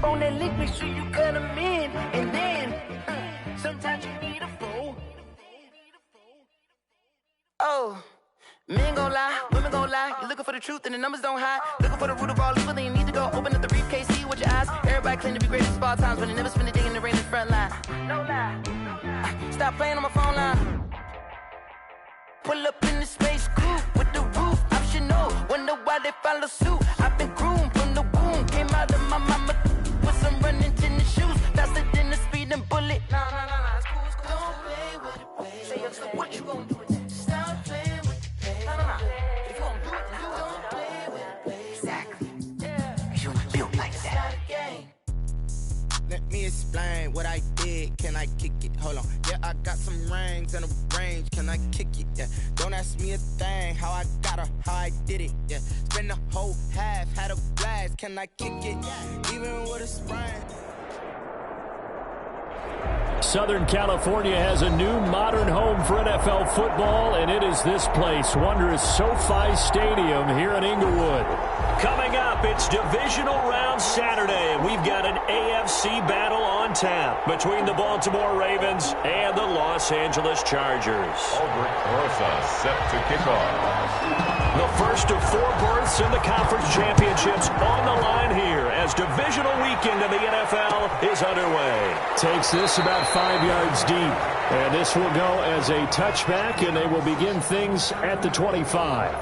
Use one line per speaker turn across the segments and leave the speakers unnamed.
on that lick, make sure you cut them in. And then, sometimes you need a fool. Oh, men gon' lie, women gon' lie. You're looking for the truth and the numbers don't hide. Looking for the root of all evil, then you need to go open up the briefcase, see with your eyes. Everybody claim to be greatest of all times, but they never spend a day in the rain in the front line. No lie. Stop playing on my phone line. Pull up in the space coupe with the roof optional. Wonder why they follow suit. I've been groomed from the womb. Came out of my mama with some running tennis shoes. Faster than the speeding bullet. Nah, it's cool, it's cool. Don't play with it, baby. Say, what you gon' do with that? Stop playing with it, baby. Nah. If you gon' do it, then you don't play with it, baby. Exactly. Yeah. Cause you built like that.
Let me explain what I did. Can I kick it? Hold on. Yeah, I got some rings and a range. Can I kick it? Yeah. Don't ask me a thing. How I got her, how I did it. Yeah. Spend the whole half, had a blast. Can I kick it? Even with a sprain.
Southern California has a new modern home for NFL football, and it is this place, wondrous SoFi Stadium here in Inglewood. Coming up, it's Divisional Round Saturday. We've got an AFC battle on tap between the Baltimore Ravens and the Los Angeles Chargers.
Albert Rosa set to kick off.
The first of 4 berths in the conference championships on the line here as divisional weekend in the NFL is underway. Takes this about 5 yards deep. And this will go as a touchback, and they will begin things at the 25.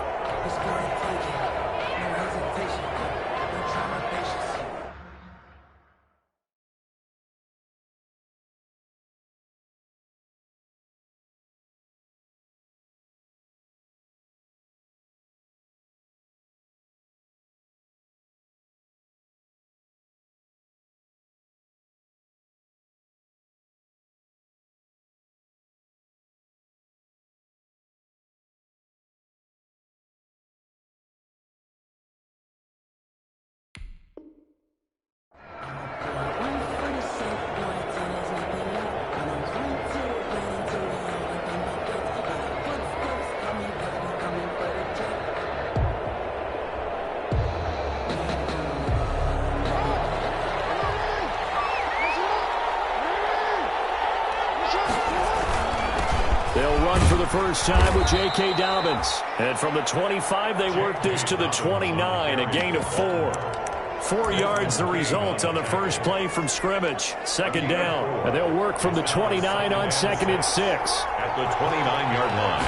First time with J.K. Dobbins. And from the 25, they work this to the 29, a gain of 4. 4 yards the result on the first play from scrimmage. Second down. And they'll work from the 29 on 2nd and 6.
At the 29-yard line.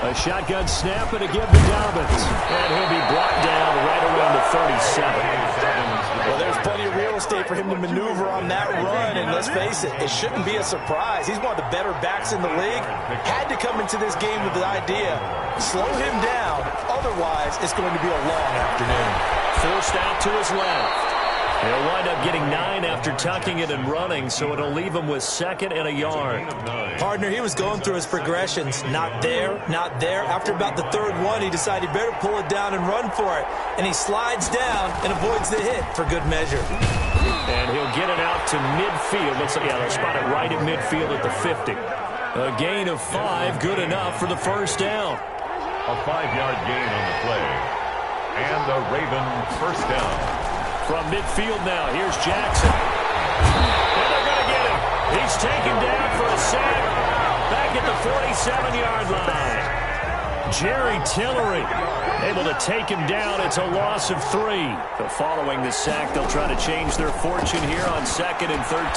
A shotgun snap and a give to Dobbins. And he'll be brought down right around the 37.
Well, there's plenty of real estate for him to maneuver on that run, and let's face it, it shouldn't be a surprise. He's one of the better backs in the league. Had to come into this game with the idea, slow him down, otherwise it's going to be a long afternoon.
Forced out to his left. He'll wind up getting 9 after tucking it and running, so it'll leave him with 2nd and a yard.
Partner, he was going through his progressions. Not there, not there. After about the 3rd one, he decided he better pull it down and run for it. And he slides down and avoids the hit for good measure.
And he'll get it out to midfield. Looks like, yeah, they'll spot it right at midfield at the 50. A gain of 5, good enough for the first down.
A 5-yard gain on the play. And the Raven first down.
From midfield now, here's Jackson. And they're going to get him. He's taken down for a sack back at the 47-yard line. Jerry Tillery able to take him down. It's a loss of 3. But following the sack, they'll try to change their fortune here on 2nd and 13.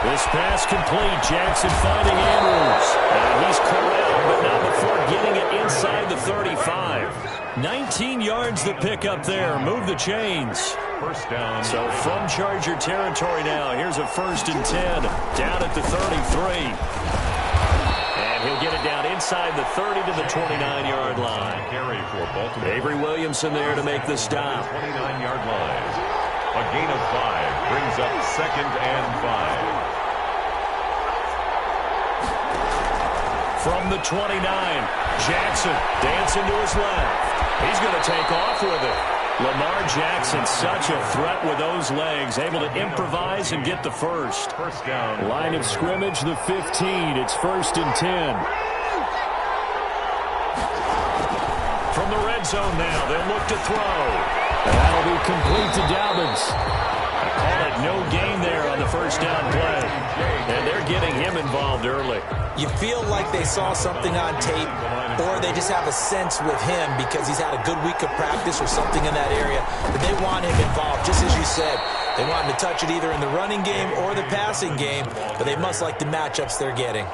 This pass complete. Jackson finding Andrews. And he's corralled, but not before getting it inside the 35. 19 yards the pick up there. Move the chains.
First down.
So from Charger territory now, here's a 1st and 10 down at the 33. And he'll get it down inside the 30 to the 29-yard line.
Carry for Baltimore.
Avery Williamson there to make the stop.
29-yard line. A gain of 5 brings up 2nd and 5.
From the 29, Jackson dancing to his left. He's going to take off with it. Lamar Jackson, such a threat with those legs, able to improvise and get the first.
First down.
Line of scrimmage, the 15. It's 1st and 10. From the red zone now, they'll look to throw. That'll be complete to Dobbins. first down play. And they're getting him involved early.
You feel like they saw something on tape, or they just have a sense with him because he's had a good week of practice or something in that area that they want him involved, just as you said. They want him to touch it either in the running game or the passing game, but they must like the matchups they're getting.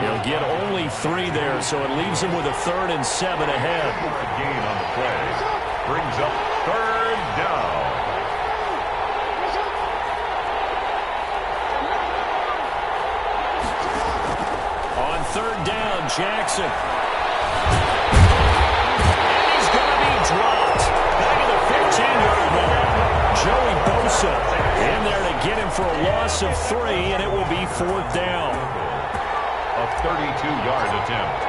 He'll get only 3 there, so it leaves him with a 3rd and 7 ahead.
Gain on the play brings up 3rd down.
On 3rd down, Jackson. And he's going to be dropped. Back at the 15-yard line. Joey Bosa in there to get him for a loss of 3, and it will be 4th down.
A 32-yard attempt.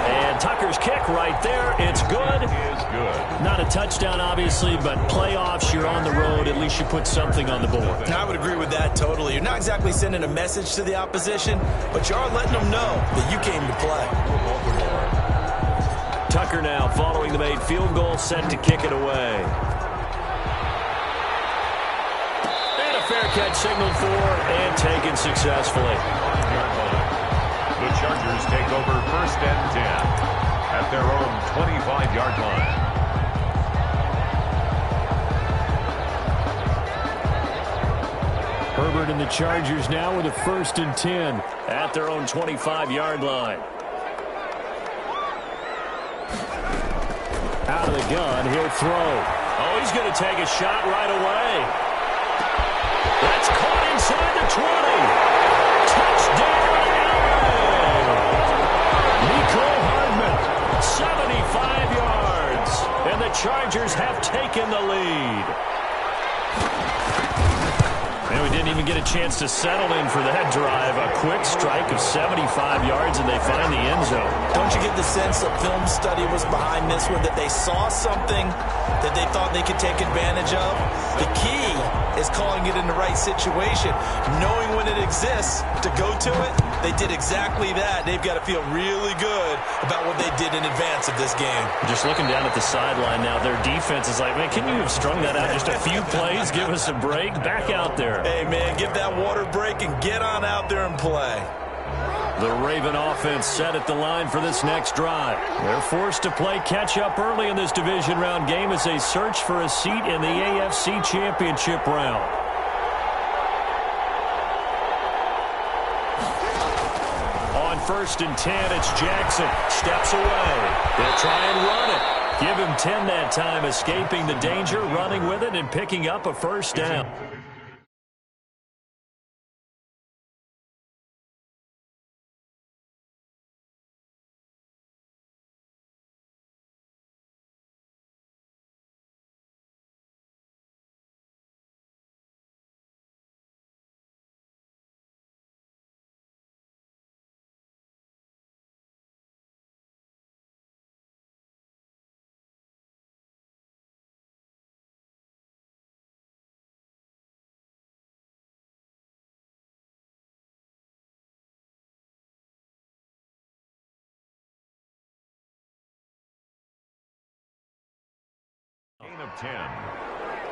And Tucker's kick right there. It's good.
Is good.
Not a touchdown, obviously, but playoffs, you're on the road. At least you put something on the board.
I would agree with that totally. You're not exactly sending a message to the opposition, but you are letting them know that you came to play.
Tucker now following the made field goal, set to kick it away. And a fair catch signaled for and taken successfully.
The Chargers take over 1st and 10 at their own 25-yard line.
Herbert and the Chargers now with a 1st and 10 at their own 25-yard line. Out of the gun, he'll throw. Oh, he's going to take a shot right away. That's caught inside the 20. Touchdown, LA! Nico Hardman, 75 yards. And the Chargers have taken the lead. And we didn't even get a chance to settle in for that drive. A quick strike of 75 yards, and they find the end zone.
Don't you get the sense that film study was behind this one, that they saw something that they thought they could take advantage of? The key is calling it in the right situation, knowing when it exists to go to it. They did exactly that. They've got to feel really good about what they did in advance of this game.
Just looking down at the sideline now, their defense is like, man, can you have strung that out just a few plays? Give us a break. Back out there.
Hey, man, give that water break and get on out there and play.
The Raven offense set at the line for this next drive. They're forced to play catch-up early in this division round game as they search for a seat in the AFC Championship round. On 1st and 10, it's Jackson. Steps away. They'll try and run it. Give him 10 that time, escaping the danger, running with it, and picking up a 1st down.
Gain of 10.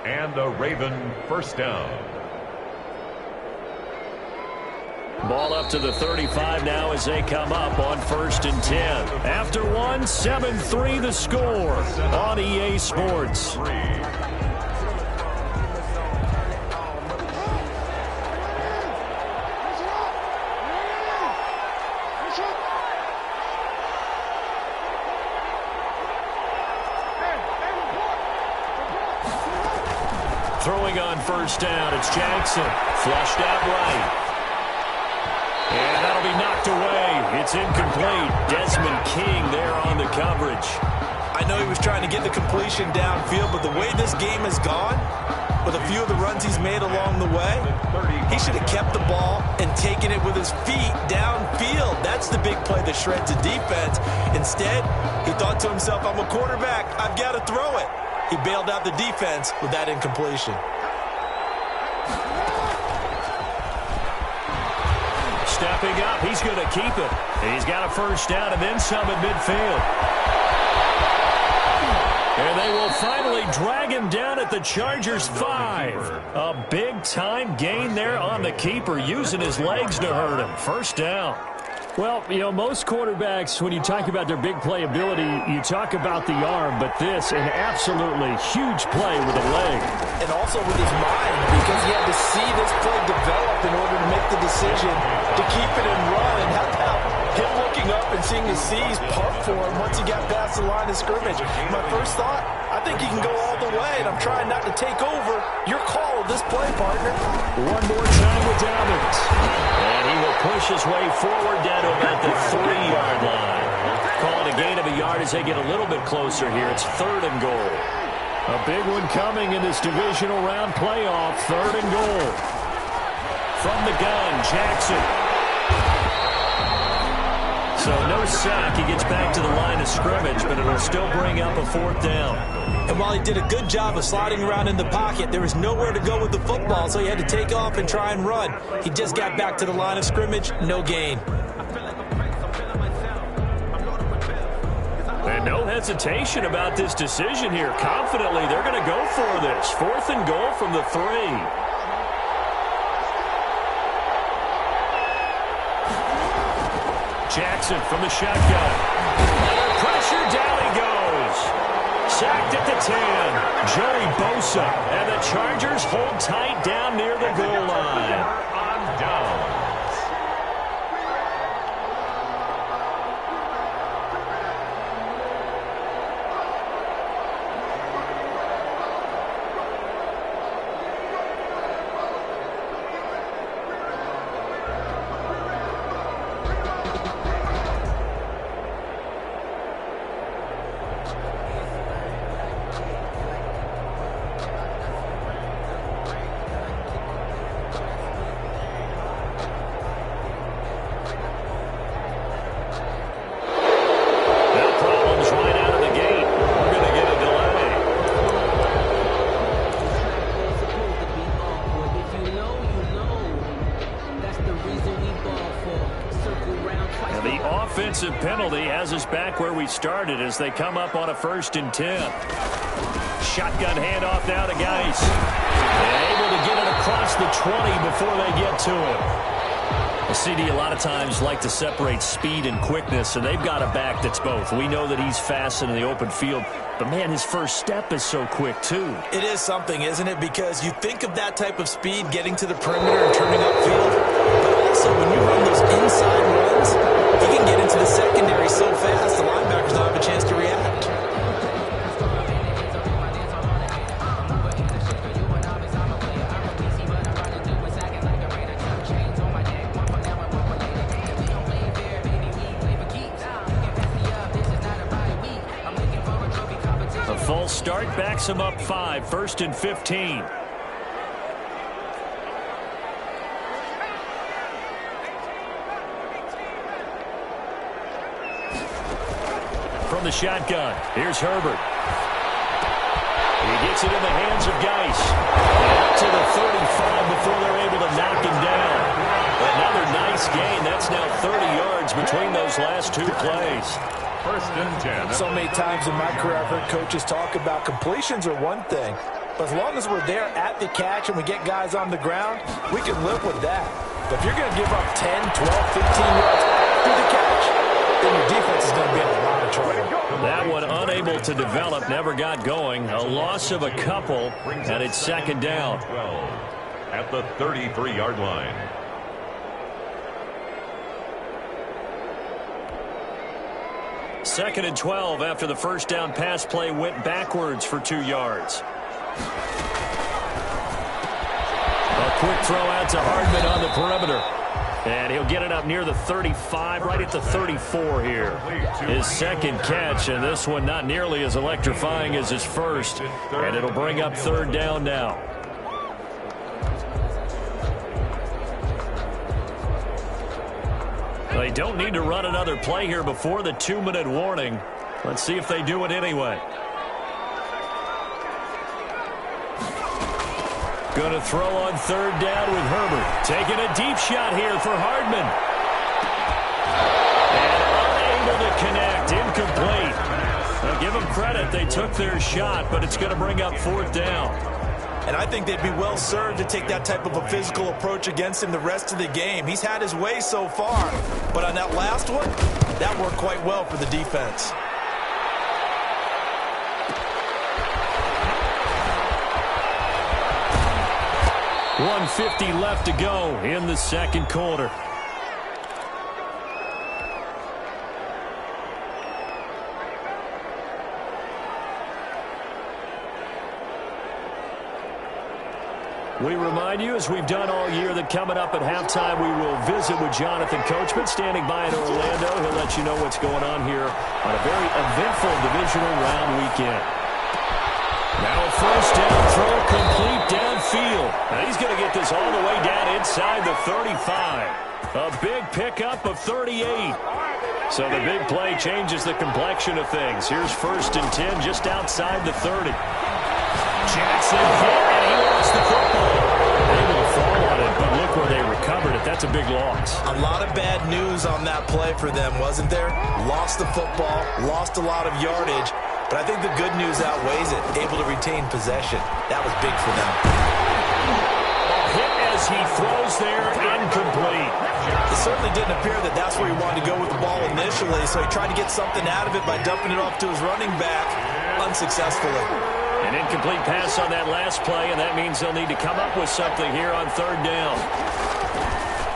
And the Raven 1st down.
Ball up to the 35 now as they come up on 1st and 10. After one, 7-3 the score on EA Sports. Throwing on 1st down, it's Jackson. Flushed out right. And that'll be knocked away. It's incomplete. Desmond King there on the coverage.
I know he was trying to get the completion downfield, but the way this game has gone, with a few of the runs he's made along the way, he should have kept the ball and taken it with his feet downfield. That's the big play that shreds a defense. Instead, he thought to himself, I'm a quarterback. I've got to throw it. He bailed out the defense with that incompletion.
Stepping up, he's going to keep it. He's got a 1st down and then some at midfield. And they will finally drag him down at the Chargers' 5. A big-time gain there on the keeper, using his legs to hurt him. First down.
Well, you know, most quarterbacks, when you talk about their big play ability, you talk about the arm, but this, an absolutely huge play with a leg.
And also with his mind, because he had to see this play develop in order to make the decision to keep it and run. And how about him looking up and seeing the C's part for him once he got past the line of scrimmage? My first thought, I think he can go all the way, and I'm trying not to take over. Your call of this play, partner.
One more time with Dobbins.
And he will push his way forward down to about the 3-yard line. Calling a gain of a yard as they get a little bit closer here. It's 3rd and goal.
A big one coming in this divisional round playoff. 3rd and goal.
From the gun, Jackson. So no sack. He gets back to the line of scrimmage, but it'll still bring up a 4th down.
And while he did a good job of sliding around in the pocket, there was nowhere to go with the football, so he had to take off and try and run. He just got back to the line of scrimmage, no gain.
And no hesitation about this decision here. Confidently, they're going to go for this. 4th and goal from the 3. Jackson from the shotgun. Under pressure, down he goes. Sacked at the 10. Joey Bosa. And the Chargers hold tight down near the goal line. On down. Penalty has us back where we started as they come up on a 1st and 10. Shotgun handoff now to Geis. Able to get it across the 20 before they get to him. CD a lot of times like to separate speed and quickness, and they've got a back that's both. We know that he's fast in the open field, but man, his first step is so quick too.
It is something, isn't it? Because you think of that type of speed getting to the perimeter and turning upfield, but also when you run those inside runs, he can get into the secondary so fast the linebackers don't have a chance to react.
A false start backs him up 5, 1st and 15. From the shotgun, here's Herbert. He gets it in the hands of Geis. Out to the 35 before they're able to knock him down. Another nice gain. That's now 30 yards between those last 2 plays.
1st and 10.
So many times in my career I've heard coaches talk about completions are one thing, but as long as we're there at the catch and we get guys on the ground, we can live with that. But if you're going to give up 10, 12, 15 yards after the catch, then your defense is going to be in a lot of trouble.
That one unable to develop, never got going. A loss of a couple, and it's 2nd down.
12 at the 33-yard line.
Second and 12 after the first down pass play went backwards for 2 yards. A quick throw out to Hardman on the perimeter. And he'll get it up near the 35, right at the 34 here. His second catch, and this one not nearly as electrifying as his first. And it'll bring up 3rd down now. They don't need to run another play here before the 2-minute warning. Let's see if they do it anyway. Going to throw on 3rd down with Herbert. Taking a deep shot here for Hardman. And unable to connect. Incomplete. They'll give
them credit. They took their shot, but it's going to bring up 4th down.
And I think they'd be well served to take that type of a physical approach against him the rest of the game. He's had his way so far, but on that last one, that worked quite well for the defense.
.150 left to go in the second quarter. We remind you, as we've done all year, that coming up at halftime, we will visit with Jonathan Coachman, standing by in Orlando. He'll let you know what's going on here on a very eventful divisional round weekend. Now a first down throw, complete downfield. Now he's going to get this all the way down inside the 35. A big pickup of 38. So the big play changes the complexion of things. Here's 1st and 10 just outside the 30. Jackson hit, and he lost the football. Able to fall on it, but look where they recovered it. That's a big loss.
A lot of bad news on that play for them, wasn't there? Lost the football, lost a lot of yardage, but I think the good news outweighs it. Able to retain possession. That was big for them.
Hit as he throws there, incomplete.
It certainly didn't appear that that's where he wanted to go with the ball initially, so he tried to get something out of it by dumping it off to his running back unsuccessfully.
An incomplete pass on that last play, and that means they'll need to come up with something here on 3rd down.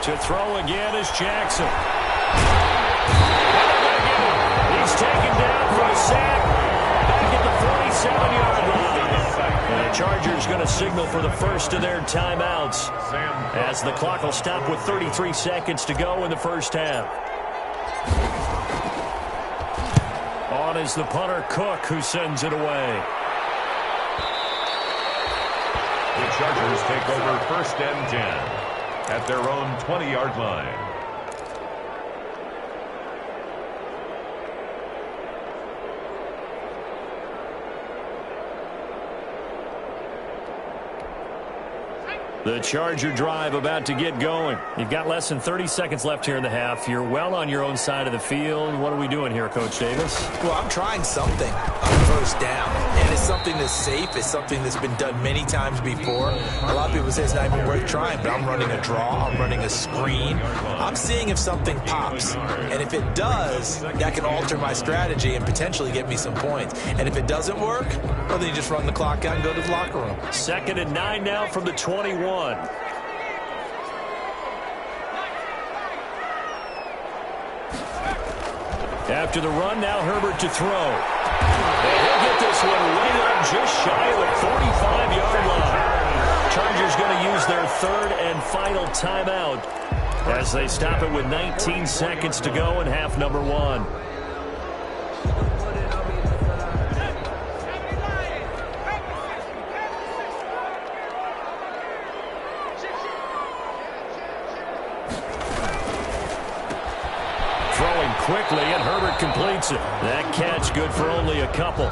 To throw again is Jackson. He's taken down for a sack back at the 47-yard line. And the Chargers going to signal for the first of their timeouts as the clock will stop with 33 seconds to go in the first half. On is the punter, Cook, who sends it away.
The Chargers take over 1st and 10 at their own 20-yard line.
The Charger drive about to get going. You've got less than 30 seconds left here in the half. You're well on your own side of the field. What are we doing here, Coach Davis?
Well, I'm trying something on 1st down, and it's something that's safe. It's something that's been done many times before. A lot of people say it's not even worth trying, but I'm running a draw. I'm running a screen. I'm seeing if something pops, and if it does, that can alter my strategy and potentially get me some points. And if it doesn't work, well, then you just run the clock out and go to the locker room.
2nd and 9 now from the 21. After the run, now Herbert to throw. And he'll get this one right up just shy of the 45-yard line. Chargers going to use their 3rd and final timeout as they stop it with 19 seconds to go in half number 1. Quickly, and Herbert completes it. That catch good for only a couple.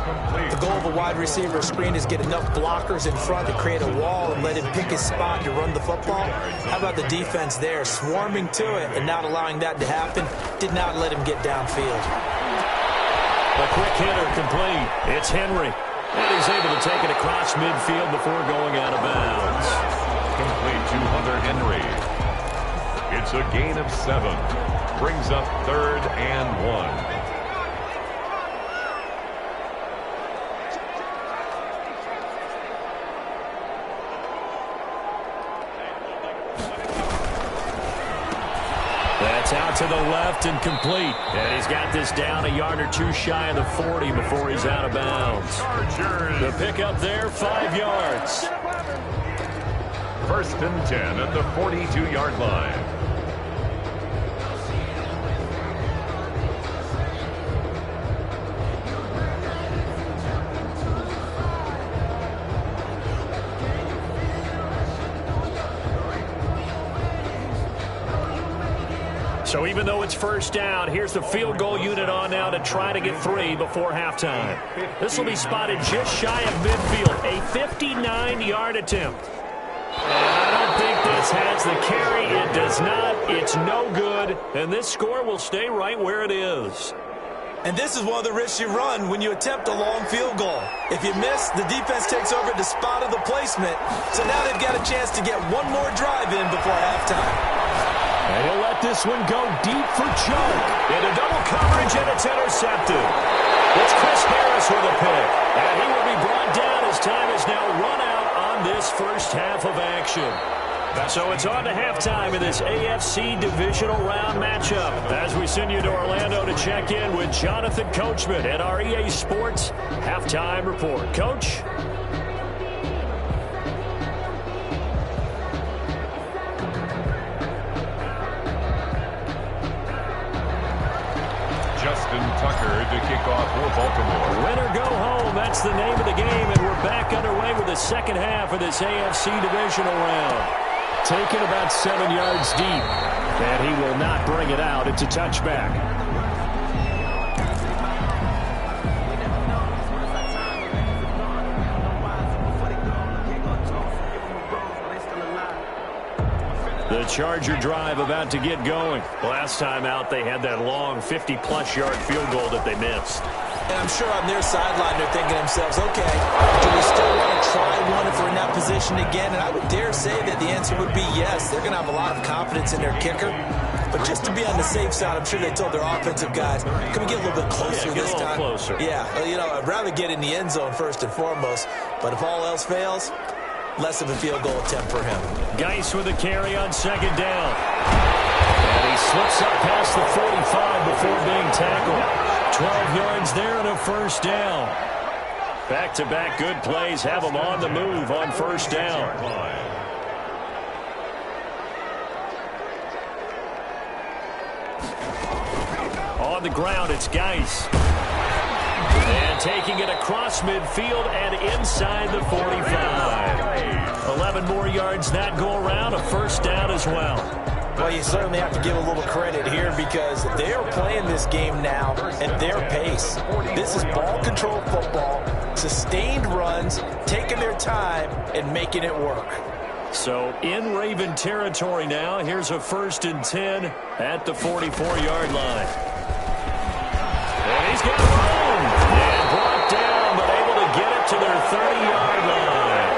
The goal of a wide receiver screen is get enough blockers in front to create a wall and let him pick his spot to run the football. How about the defense there, swarming to it and not allowing that to happen? Did not let him get downfield.
A quick hitter complete. It's Henry. And he's able to take it across midfield before going out of bounds.
Complete to Hunter Henry. It's a gain of 7. Brings up 3rd and 1.
That's out to the left and complete. And he's got this down a yard or two shy of the 40 before he's out of bounds. The pickup there, 5 yards.
1st and 10 at the 42-yard line.
So even though it's 1st down, here's the field goal unit on now to try to get 3 before halftime. This will be spotted just shy of midfield, a 59-yard attempt. And I don't think this has the carry. It does not. It's no good. And this score will stay right where it is.
And this is one of the risks you run when you attempt a long field goal. If you miss, the defense takes over the spot of the placement. So now they've got a chance to get one more drive in before halftime.
And he'll let this one go deep for choke. Into double coverage, and it's intercepted. It's Chris Harris with a pick. And he will be brought down as time is now run out on this first half of action. So it's on to halftime in this AFC divisional round matchup as we send you to Orlando to check in with Jonathan Coachman at our EA Sports Halftime Report. Coach?
Justin Tucker to kick off for Baltimore.
Win or go home, that's the name of the game, and we're back underway with the second half of this AFC divisional round. Taken about 7 yards deep, and he will not bring it out. It's a touchback. The Charger drive about to get going. Last time out, they had that long 50-plus yard field goal that they missed.
And I'm sure on their sideline they're thinking to themselves, okay, do we still want to try one if we're in that position again? And I would dare say that the answer would be yes. They're going to have a lot of confidence in their kicker. But just to be on the safe side, I'm sure they told their offensive guys, can we get a little bit closer this time?
Closer.
Yeah, you know, I'd rather get in the end zone first and foremost. But if all else fails, less of a field goal attempt for him.
Geis with a carry on second down. And he slips up past the 45 before being tackled. 12 yards there and a first down. Back-to-back good plays have them on the move on first down. On the ground, it's Geis. And taking it across midfield and inside the 45. 11 more yards that go around, a first down as well.
Well, you certainly have to give a little credit here because they are playing this game now at their pace. This is ball control football, sustained runs, taking their time, and making it work.
So in Raven territory now, here's a 1st and 10 at the 44-yard line. And he's got room. And brought down, but able to get it to their 30-yard line.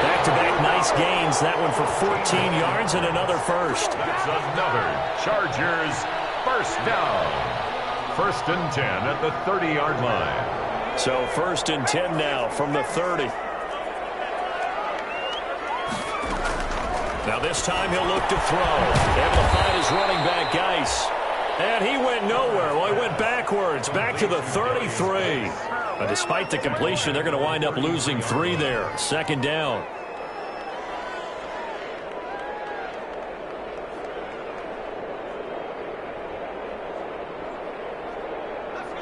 Back-to-back nice gains. That one for 14 yards and another first.
That's another Chargers first down. 1st and 10 at the 30-yard line.
So 1st and 10 now from the 30. Now this time he'll look to throw. Able to find his running back, Geis. And he went nowhere. Well, he went backwards, back to the 33. But despite the completion, they're going to wind up losing 3 there. 2nd down.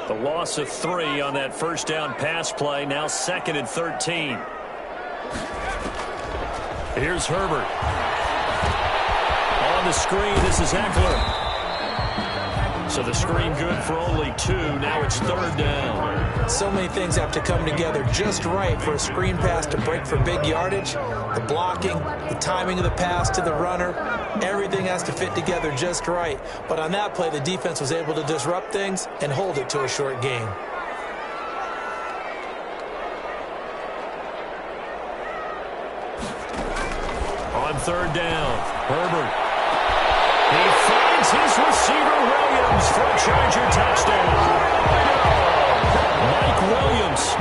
The loss of 3 on that first down pass play. Now 2nd and 13. Here's Herbert. On the screen, this is Eckler. So the screen good for only 2. Now it's 3rd down.
So many things have to come together just right for a screen pass to break for big yardage. The blocking, the timing of the pass to the runner, everything has to fit together just right. But on that play, the defense was able to disrupt things and hold it to a short gain.
On 3rd down, Herbert. He finds his receiver, Williams, for a Charger touchdown. Mike Williams,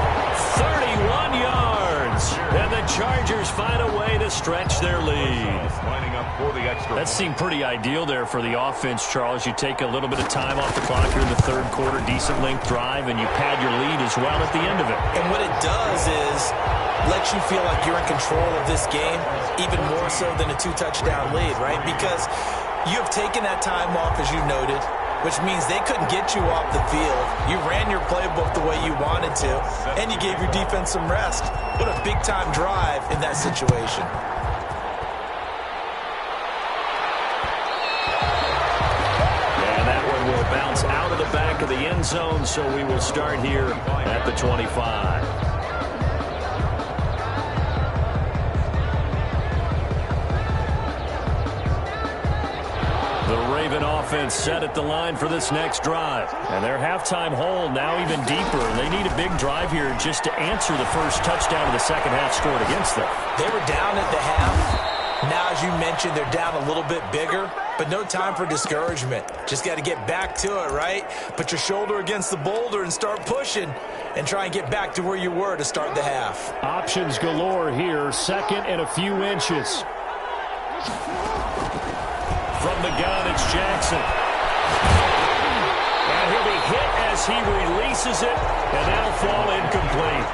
31 yards. And the Chargers find a way to stretch their lead.
Lining up for the extra.
That seemed pretty ideal there for the offense, Charles. You take a little bit of time off the clock here in the 3rd quarter, decent length drive, and you pad your lead as well at the end of it.
And what it does is lets you feel like you're in control of this game, even more so than a 2-touchdown lead, right? Because you have taken that time off, as you noted, which means they couldn't get you off the field. You ran your playbook the way you wanted to, and you gave your defense some rest. What a big-time drive in that situation.
And that one will bounce out of the back of the end zone, so we will start here at the 25. Raven offense set at the line for this next drive. And their halftime hole now even deeper. They need a big drive here just to answer the first touchdown of the second half scored against them.
They were down at the half. Now, as you mentioned, they're down a little bit bigger, but no time for discouragement. Just got to get back to it, right? Put your shoulder against the boulder and start pushing and try and get back to where you were to start the half.
Options galore here, second and a few inches. From the gun, it's Jackson. And he'll be hit as he releases it, and that'll fall incomplete.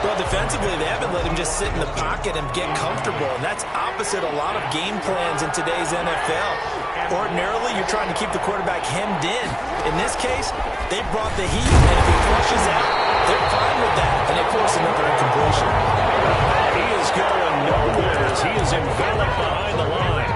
Well, defensively, they haven't let him just sit in the pocket and get comfortable, and that's opposite a lot of game plans in today's NFL. Ordinarily, you're trying to keep the quarterback hemmed in. In this case, they brought the heat, and if he flushes out, they're fine with that, and they force another incompletion.
He is going nowhere as he is enveloped behind the line.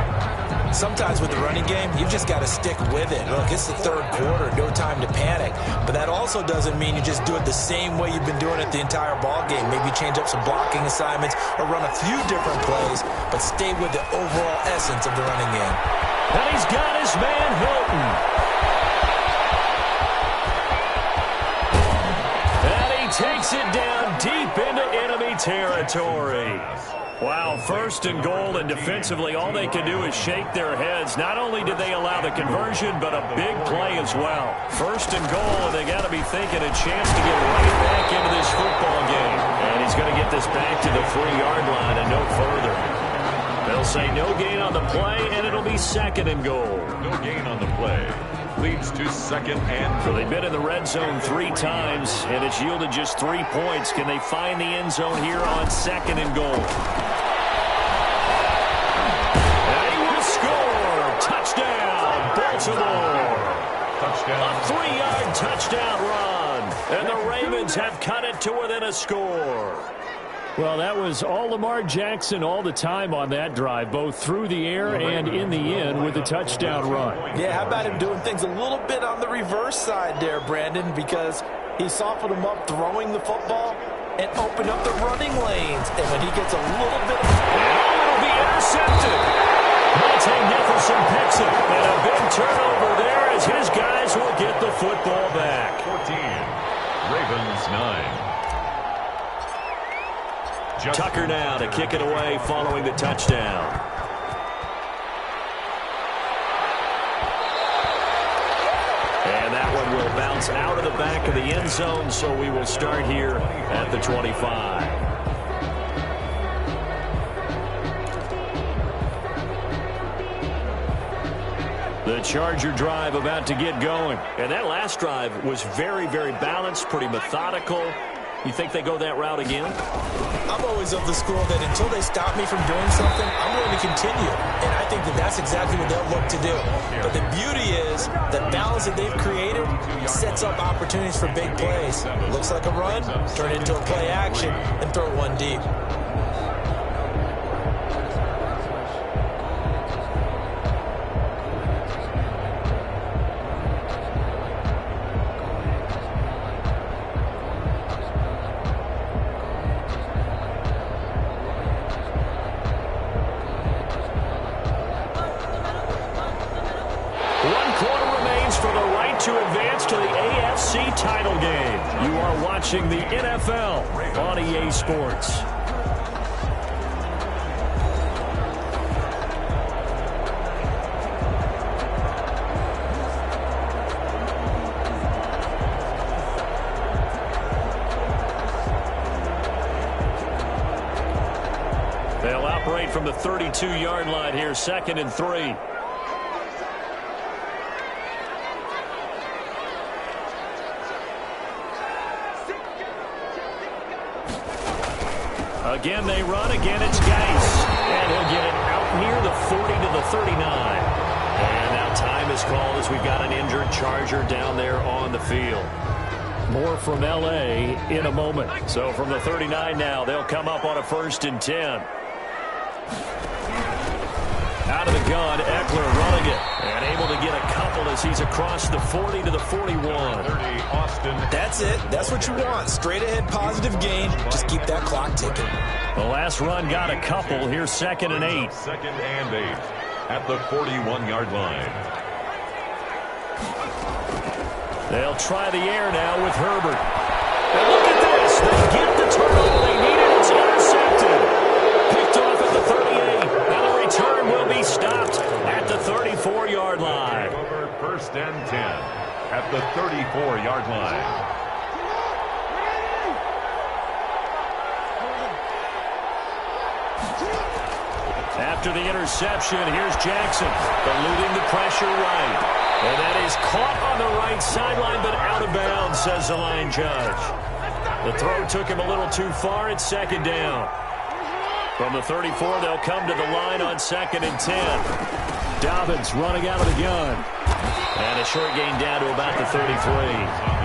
Sometimes with the running game, you've just got to stick with it. Look, it's the third quarter, no time to panic. But that also doesn't mean you just do it the same way you've been doing it the entire ball game. Maybe change up some blocking assignments or run a few different plays, but stay with the overall essence of the running game.
And he's got his man Hilton. And he takes it down deep into enemy territory. Wow, first and goal, and defensively all they can do is shake their heads. Not only did they allow the conversion, but a big play as well. First and goal, and they got to be thinking a chance to get right back into this football game. And he's going to get this back to the 3-yard line and no further. They'll say no gain on the play, and it'll be second and goal.
No gain on the play. Leads to second and goal.
So they've been in the red zone 3 times, and it's yielded just 3 points. Can they find the end zone here on second and goal? Touchdown, Baltimore.
Touchdown.
A 3-yard touchdown run. And the Ravens have cut it to within a score. Well, that was all Lamar Jackson all the time on that drive, both through the air and in the end with a touchdown run.
Yeah, how about him doing things a little bit on the reverse side there, Brandon, because he softened him up throwing the football and opened up the running lanes. And when he gets a little bit of...
It'll be intercepted. Monte Nicholson picks it, and a big turnover there as his guys will get the football back.
14, Ravens 9.
Tucker now to kick it away following the touchdown. And that one will bounce out of the back of the end zone, so we will start here at the 25. The Charger drive about to get going. And that last drive was very, very balanced, pretty methodical. You think they go that route again?
I'm always of the school that until they stop me from doing something, I'm going to continue. And I think that that's exactly what they'll look to do. But the beauty is the balance that they've created sets up opportunities for big plays. Looks like a run, turn it into a play action, and throw one deep.
Title game. You are watching the NFL on EA Sports. They'll operate from the 32-yard line here, second and 3. Again, they run. Again, it's Geis. And he'll get it out near the 40 to the 39. And now time is called as we've got an injured Charger down there on the field. More from L.A. in a moment. So from the 39 now, they'll come up on a 1st and 10. Out of the gun, Eckler running it. And able to get a couple as he's across the 40 to the 41.
30, Austin.
That's it. That's what you want. Straight ahead positive gain. Just keep that clock ticking.
The last run got a couple. Here's 2nd and 8.
2nd and 8 at the 41-yard line.
They'll try the air now with Herbert. And look at this. They get the turnover they needed. It's intercepted. Picked off at the 38. And the return will be stopped at the 34-yard line.
Over 1st and 10 at the 34-yard line.
After the interception, here's Jackson, eluding the pressure right. And that is caught on the right sideline, but out of bounds, says the line judge. The throw took him a little too far. It's 2nd down. From the 34, they'll come to the line on 2nd and 10. Dobbins running out of the gun. And a short gain down to about the 33.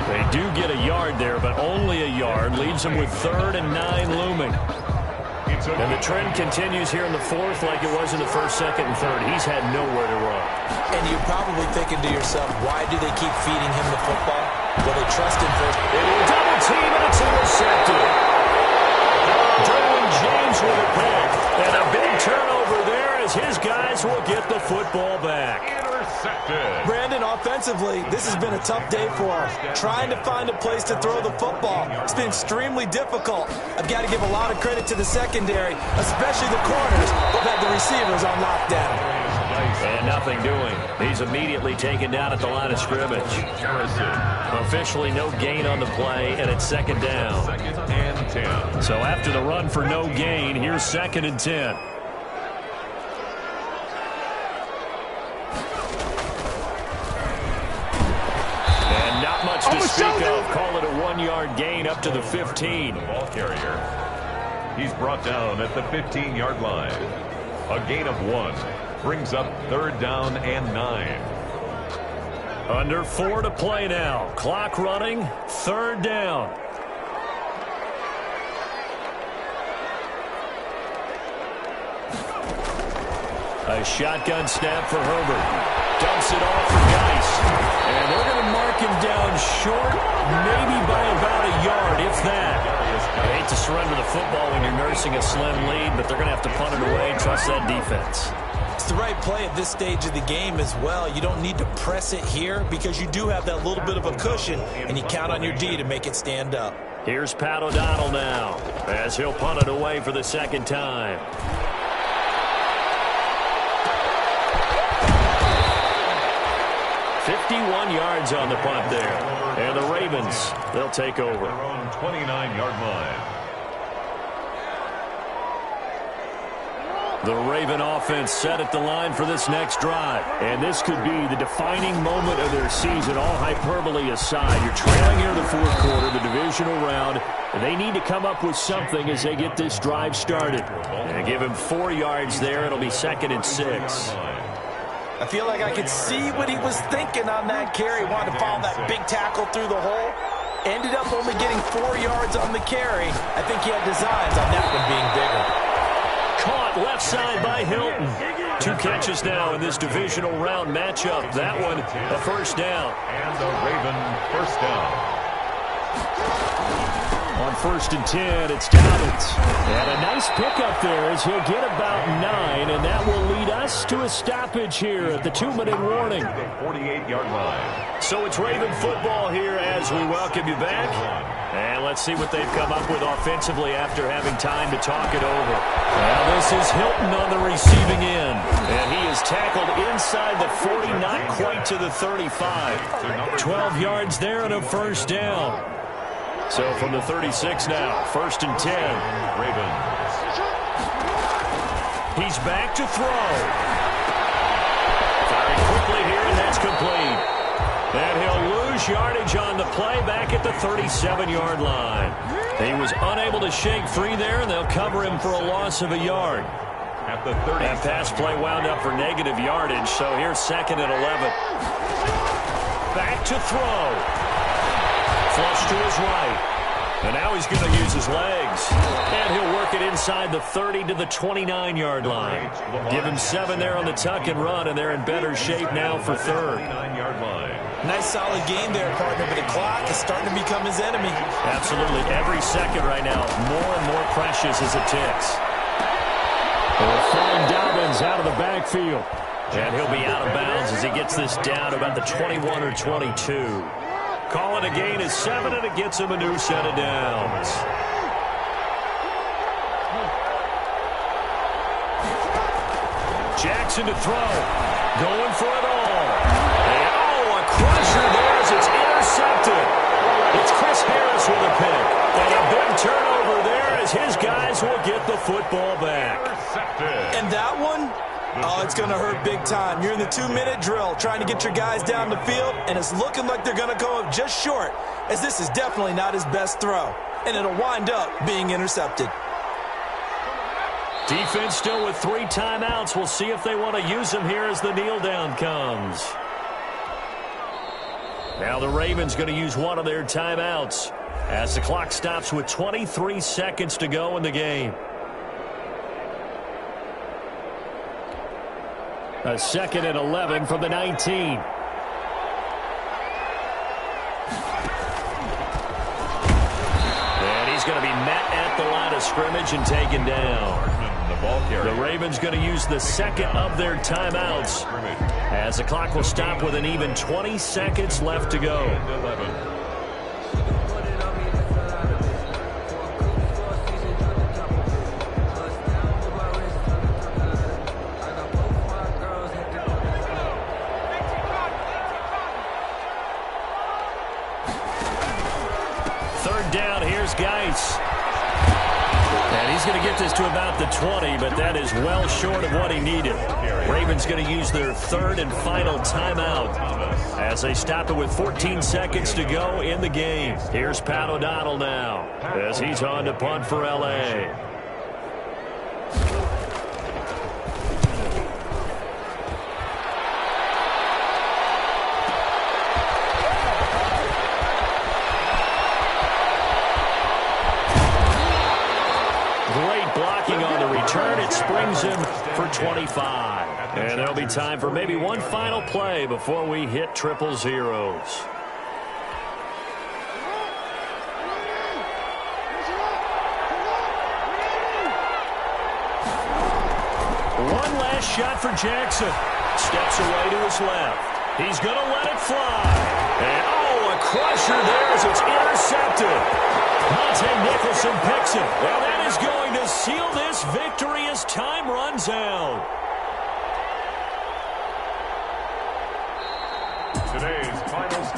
They do get a yard there, but only a yard. Leaves them with 3rd and 9 looming. And the trend continues here in the 4th like it was in the 1st, 2nd, and 3rd. He's had nowhere to run.
And you're probably thinking to yourself, why do they keep feeding him the football? Well, they trust him for it.
Double team, and it's intercepted. Derwin James with a pick. And a big turnover there as his guys will get the football back.
Intercepted.
Brandon, offensively, this has been a tough day for him. Trying to find a place to throw the football. It's been extremely difficult. I've got to give a lot of credit to the secondary, especially the corners, who've had the receivers on lockdown.
And nothing doing. He's immediately taken down at the line of scrimmage. Officially no gain on the play, and it's 2nd down.
2nd and 10.
So after the run for no gain, here's 2nd and 10. And not much to speak of. Call it a 1-yard gain up to the 15.
The ball carrier. He's brought down at the 15-yard line. A gain of 1. Brings up 3rd down and 9.
Under 4 to play now. Clock running. 3rd down. A shotgun snap for Herbert. Dumps it off for Geis. And they're going to mark him down short, maybe by about a yard, if that. I hate to surrender the football when you're nursing a slim lead, but they're going to have to punt it away and trust that defense.
It's the right play at this stage of the game as well. You don't need to press it here because you do have that little bit of a cushion, and you count on your D to make it stand up.
Here's Pat O'Donnell now as he'll punt it away for the 2nd time. .51 yards on the punt there. And the Ravens, they'll take over.
Their own 29-yard line.
The Raven offense set at the line for this next drive. And this could be the defining moment of their season, all hyperbole aside. You're trailing here in the 4th quarter, the divisional round. And they need to come up with something as they get this drive started. And give him 4 yards there. It'll be 2nd and 6.
I feel like I could see what he was thinking on that carry. Wanted to follow that big tackle through the hole. Ended up only getting 4 yards on the carry. I think he had designs on that one being bigger.
Caught left side by Hilton. 2 catches now in this divisional round matchup. That one, a 1st down.
And the Raven 1st down.
On 1st and 10, it's Dobbins. And a nice pickup there as he'll get about 9, and that will lead us to a stoppage here at the 2-minute warning.
The 48-yard line.
So it's Raven football here as we welcome you back. And let's see what they've come up with offensively after having time to talk it over. Now this is Hilton on the receiving end. And he is tackled inside the 40, not quite to the 35. 12 yards there and a 1st down. So from the 36 now, 1st and 10.
Ravens.
He's back to throw. Firing quickly here, and that's complete. And he'll lose yardage on the play back at the 37-yard line. He was unable to shake free there, and they'll cover him for a loss of a yard.
At the 30.
That pass play wound up for negative yardage, so here's 2nd and 11. Back to throw. Flush to his right. And now he's going to use his legs. And he'll work it inside the 30 to the 29-yard line. Give him 7 there on the tuck and run, and they're in better shape now for 3rd.
29-yard line.
Nice solid game there, partner, but the clock is starting to become his enemy.
Absolutely. Every second right now, more and more precious as it ticks. They'll find Dobbins out of the backfield. And he'll be out of bounds as he gets this down about the 21 or 22.
Call it a gain of 7, and it gets him a new set of downs. Jackson to throw. Going for it all. And, a crusher there as it's intercepted. It's Chris Harris with a pick. And a big turnover there as his guys will get the football back.
And that one, it's going to hurt big time. You're in the 2-minute drill trying to get your guys down the field, and it's looking like they're going to go up just short, as this is definitely not his best throw. And it'll wind up being intercepted.
Defense still with 3 timeouts. We'll see if they want to use them here as the kneel down comes. Now the Ravens going to use one of their timeouts as the clock stops with 23 seconds to go in the game. A 2nd and 11 from the 19. And he's going to be met at the line of scrimmage and taken down. The Ravens going to use the 2nd of their timeouts as the clock will stop with an even 20 seconds left to go. Third down, here's Geis. And he's going to get this to about the 20, but that is well short of what he needed. Ravens going to use their 3rd and final timeout as they stop it with 14 seconds to go in the game. Here's Pat O'Donnell now as he's on to punt for L.A. It springs him for 25. And there'll be time for maybe one final play before we hit 000. One last shot for Jackson. Steps away to his left. He's going to let it fly. And, a crusher there as it's intercepted. Monte Nicholson picks it. And that is going to seal this victory as time runs out.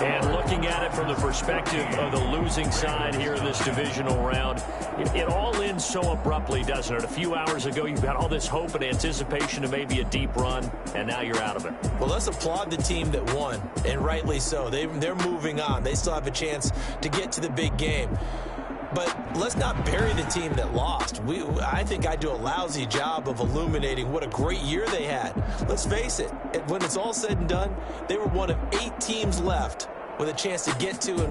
And looking at it from the perspective of the losing side here in this divisional round, it all ends so abruptly, doesn't it? A few hours ago, you've got all this hope and anticipation of maybe a deep run, and now you're out of it.
Well, let's applaud the team that won, and rightly so. They're moving on. They still have a chance to get to the big game. But let's not bury the team that lost. I think I do a lousy job of illuminating what a great year they had. Let's face it, when it's all said and done, they were one of 8 teams left with a chance to get to and